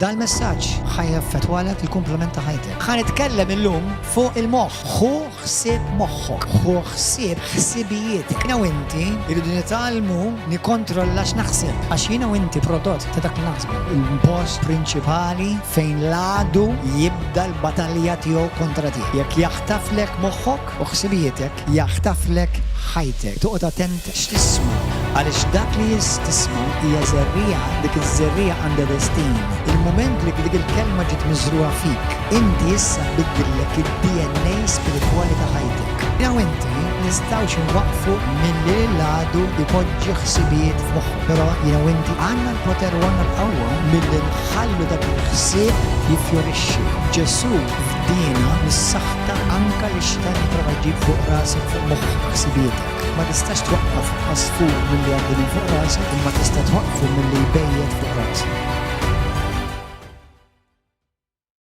Da l-messaġġ ħajjaffettwalek il-kumplament ta' ħajtek. Ħanitkellem illum fuq il-moħħ. Ħu ħsieb moħħok. Ħu ħsieb ħsibijietek. Jiena u inti irridu nitalmu nikkontrolla x'naħseb. Għax jiena u inti prodott ta' dak li naħsbu. Il-post prinċipali fejn l-għadu jibda l-battalja tiegħu kontra tiegħek. Jekk jaħtaflek moħħok u ħsibijietek, jaħtaflek ħajtek. Toqgħod attent x'tisma' għaliex dak li tisma' hija żerrija, dik iż-żerrija għandha destin. Il-moment li dik il-kelma ġiet miżruha fik, inti issa biddillek id-DNA spiritwali ta' ħajtek. Jew inti nistgħux inwaqfu milli l-għadu ipoġġi ħsibijiet f'moħħu. Però jiena u inti għandna l-poter u għandna l-qawwa milli nħallu dak il-ħsieb jifjorixxi. Ġesu fdina mis-saħħta anke li xtan jipprova jġib fuq rasek fuq moħħok ħsibietek. Ma tistax twaqqaf għasfur milli għaddi fuq rasek, imma tista' twaqqfu milli jbejjed fuq rasek.